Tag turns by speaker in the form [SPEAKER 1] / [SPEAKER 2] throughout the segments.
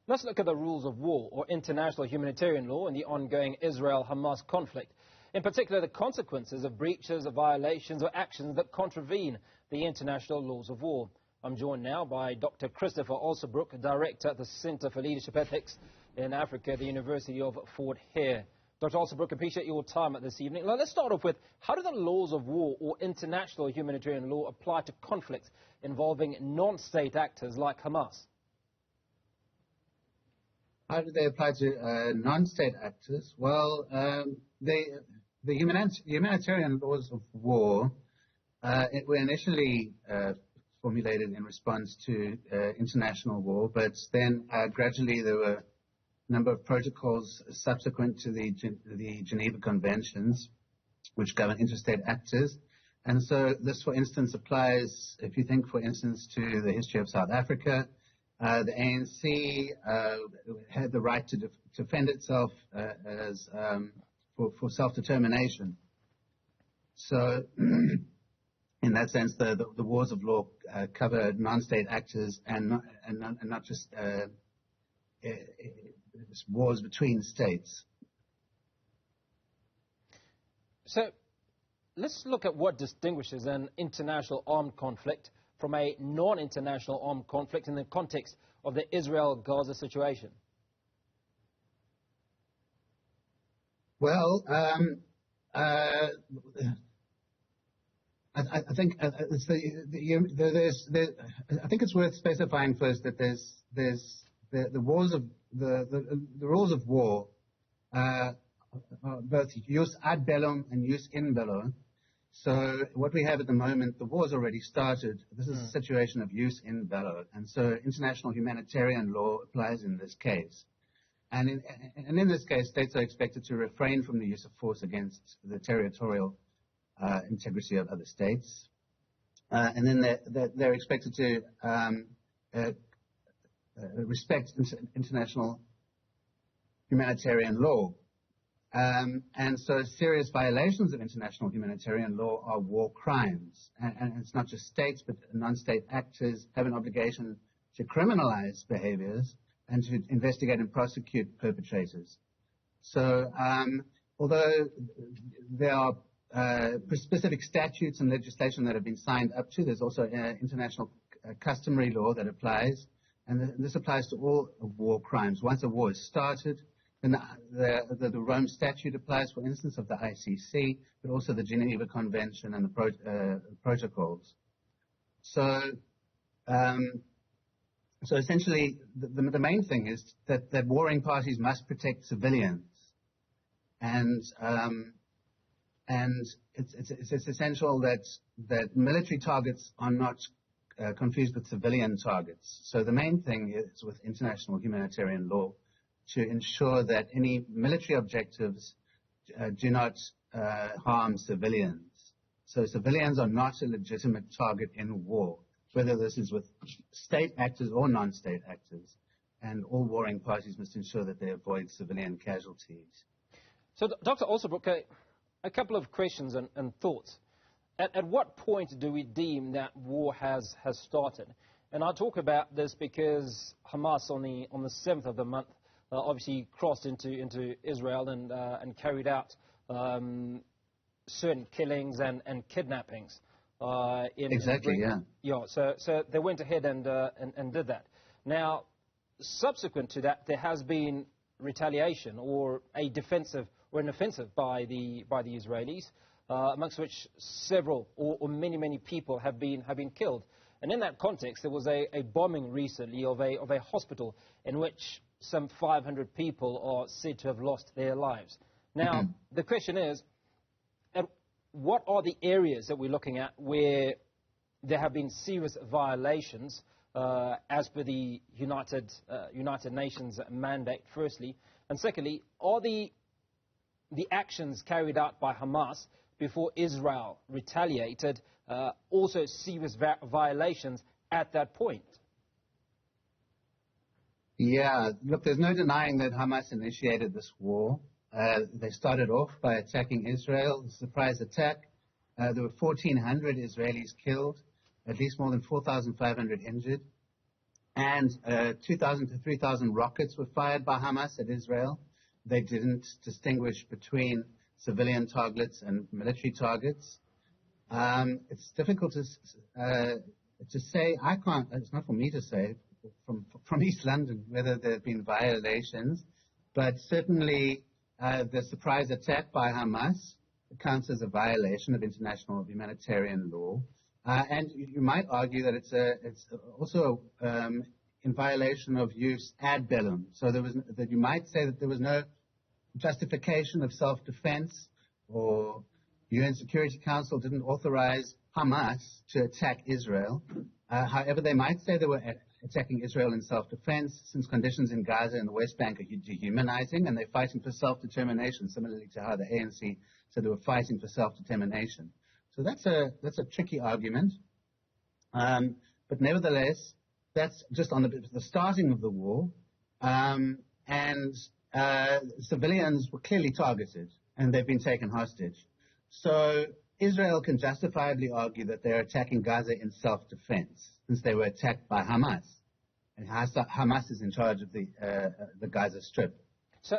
[SPEAKER 1] Let's look at the rules of war, or international humanitarian law, in the ongoing Israel-Hamas conflict. In particular, the consequences of breaches, of violations, or actions that contravene the international laws of war. I'm joined now by Dr. Christopher Allsobrook, Director at the Center for Leadership Ethics in Africa at the University of Fort Hare. Dr. Allsobrook, appreciate your time this evening. Now, let's start off with, how do the laws of war or international humanitarian law apply to conflicts involving non-state actors like Hamas?
[SPEAKER 2] How do they apply to non-state actors? Well, the humanitarian laws of war were initially formulated in response to international war, but then gradually there were a number of protocols subsequent to the Geneva Conventions, which govern interstate actors. And so this, for instance, applies, if you think, for instance, to the history of South Africa. The ANC had the right to defend itself for self-determination. So, in that sense, the wars of law cover non-state actors and not just wars between states.
[SPEAKER 1] So, let's look at what distinguishes an international armed conflict from a non-international armed conflict in the context of the Israel-Gaza situation.
[SPEAKER 2] Well, I think I think it's worth specifying first that there's the rules of war, both jus ad bellum and jus in bello. So what we have at the moment, the war's already started. This is a situation of jus in bello, and so international humanitarian law applies in this case. And in this case, states are expected to refrain from the use of force against the territorial integrity of other states, and then they're expected to respect international humanitarian law. And so serious violations of international humanitarian law are war crimes. And it's not just states, but non-state actors have an obligation to criminalize behaviors and to investigate and prosecute perpetrators. So although there are specific statutes and legislation that have been signed up to, there's also international customary law that applies. And this applies to all war crimes. Once a war is started, then the Rome Statute applies, for instance, of the ICC, but also the Geneva Convention and the protocols. So essentially, the main thing is that warring parties must protect civilians, and it's essential that military targets are not confused with civilian targets. So the main thing is with international humanitarian law to ensure that any military objectives do not harm civilians. So civilians are not a legitimate target in war, whether this is with state actors or non-state actors. And all warring parties must ensure that they avoid civilian casualties.
[SPEAKER 1] So, Dr. Allsobrook, a couple of questions and thoughts. At what point do we deem that war has started? And I talk about this because Hamas on the 7th of the month obviously crossed into Israel and carried out certain killings and kidnappings.
[SPEAKER 2] Exactly, yeah.
[SPEAKER 1] Yeah, so they went ahead and did that. Now, subsequent to that, there has been retaliation or an offensive by the Israelis, amongst which several or many people have been killed. And in that context, there was a bombing recently of a hospital in which some 500 people are said to have lost their lives. Now, the question is, what are the areas that we're looking at where there have been serious violations as per the United Nations mandate, firstly? And secondly, are the actions carried out by Hamas before Israel retaliated also serious violations at that point?
[SPEAKER 2] Yeah, look, there's no denying that Hamas initiated this war. They started off by attacking Israel, a surprise attack. There were 1,400 Israelis killed, at least more than 4,500 injured. And 2,000 to 3,000 rockets were fired by Hamas at Israel. They didn't distinguish between civilian targets and military targets. It's difficult to say. I can't. It's not for me to say from East London whether there have been violations, but certainly the surprise attack by Hamas counts as a violation of international humanitarian law. And you might argue that it's also in violation of jus ad bellum. So that you might say that there was no justification of self-defense, or UN Security Council didn't authorize Hamas to attack Israel. However, they might say they were attacking Israel in self-defense, since conditions in Gaza and the West Bank are dehumanizing, and they're fighting for self-determination, similarly to how the ANC said they were fighting for self-determination. So that's a tricky argument. But nevertheless, that's just on the starting of the war. And civilians were clearly targeted, and they've been taken hostage. So Israel can justifiably argue that they're attacking Gaza in self-defense, since they were attacked by Hamas. And Hamas is in charge of the Gaza Strip.
[SPEAKER 1] So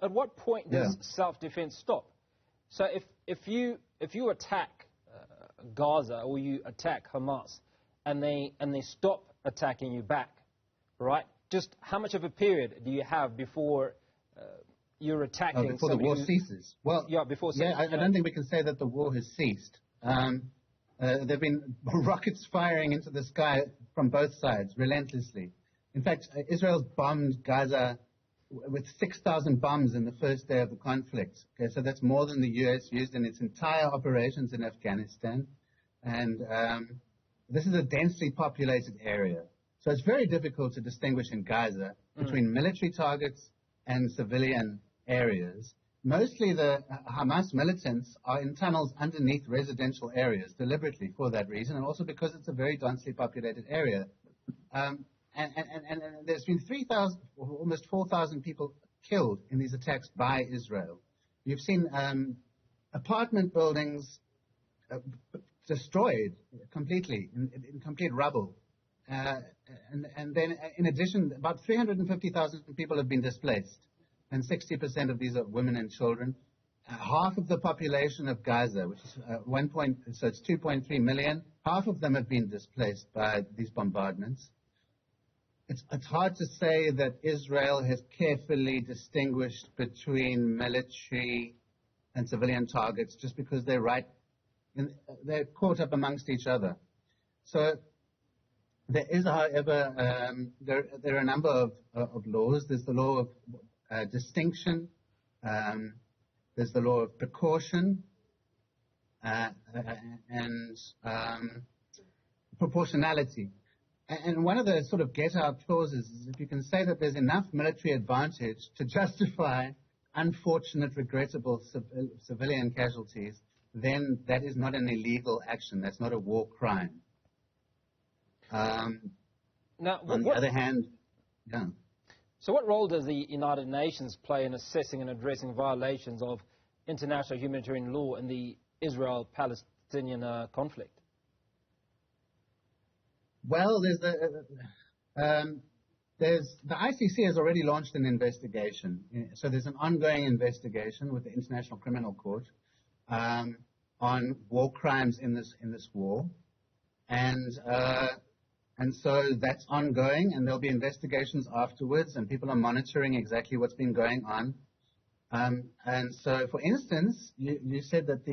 [SPEAKER 1] at what point does self-defense stop? So if you attack Gaza, or you attack Hamas, and they stop attacking you back, right? Just how much of a period do you have before you're attacking?
[SPEAKER 2] Before the war ceases. Well,
[SPEAKER 1] yeah, before.
[SPEAKER 2] I don't think we can say that the war has ceased. There've been rockets firing into the sky from both sides relentlessly. In fact, Israel's bombed Gaza with 6,000 bombs in the first day of the conflict. Okay, so that's more than the U.S. used in its entire operations in Afghanistan. And this is a densely populated area. So it's very difficult to distinguish in Gaza between military targets and civilian areas. Mostly the Hamas militants are in tunnels underneath residential areas deliberately for that reason, and also because it's a very densely populated area. And there's been 3,000, almost 4,000 people killed in these attacks by Israel. You've seen apartment buildings destroyed completely, in complete rubble. And then, in addition, about 350,000 people have been displaced, and 60% of these are women and children. Half of the population of Gaza, which is so it's 2.3 million, half of them have been displaced by these bombardments. It's hard to say that Israel has carefully distinguished between military and civilian targets just because they're caught up amongst each other. So there is, however, there are a number of laws. There's the law of distinction. There's the law of precaution and proportionality. And one of the sort of get-out clauses is if you can say that there's enough military advantage to justify unfortunate, regrettable civilian casualties, then that is not an illegal action. That's not a war crime.
[SPEAKER 1] Now,
[SPEAKER 2] on the other hand, yeah.
[SPEAKER 1] So what role does the United Nations play in assessing and addressing violations of international humanitarian law in the Israel-Palestinian conflict?
[SPEAKER 2] Well, the ICC has already launched an investigation. So there's an ongoing investigation with the International Criminal Court on war crimes in this war, and so that's ongoing, and there'll be investigations afterwards, and people are monitoring exactly what's been going on. And so, for instance, you said that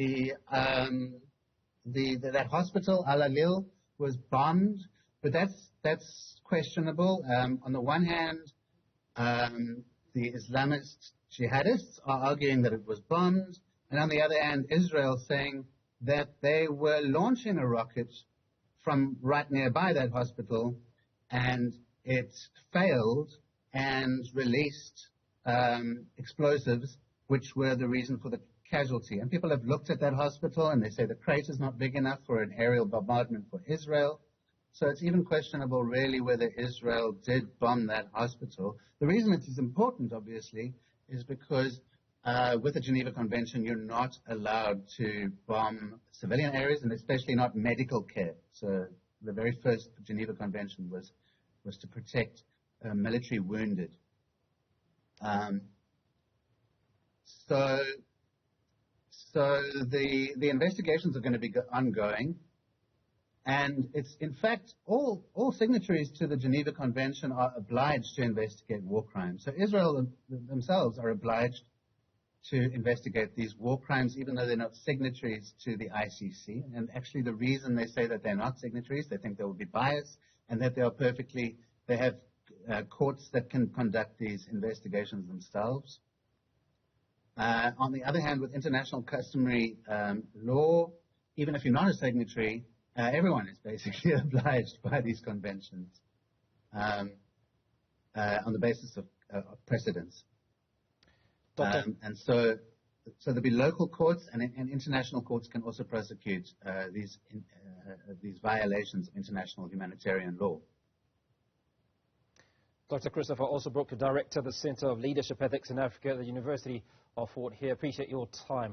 [SPEAKER 2] that hospital, Al-Alil, was bombed, but that's questionable. On the one hand, the Islamist jihadists are arguing that it was bombed, and on the other hand, Israel saying that they were launching a rocket from right nearby that hospital, and it failed and released explosives, which were the reason for the casualty. And people have looked at that hospital, and they say the crater's not big enough for an aerial bombardment for Israel. So it's even questionable, really, whether Israel did bomb that hospital. The reason it is important, obviously, is because with the Geneva Convention, you're not allowed to bomb civilian areas, and especially not medical care. So the very first Geneva Convention was was to protect military wounded. So the investigations are going to be ongoing, and it's in fact all signatories to the Geneva Convention are obliged to investigate war crimes. So Israel themselves are obliged to investigate these war crimes, even though they're not signatories to the ICC. And actually, the reason they say that they're not signatories, they think there will be bias, and that they have courts that can conduct these investigations themselves. On the other hand, with international customary law, even if you're not a signatory, everyone is basically obliged by these conventions on the basis of precedence. And so there'll be local courts, and international courts can also prosecute these violations of international humanitarian law.
[SPEAKER 1] Dr. Christopher Allsobrook, Director of the Center of Leadership Ethics in Africa at the University of Fort Hare. Appreciate your time.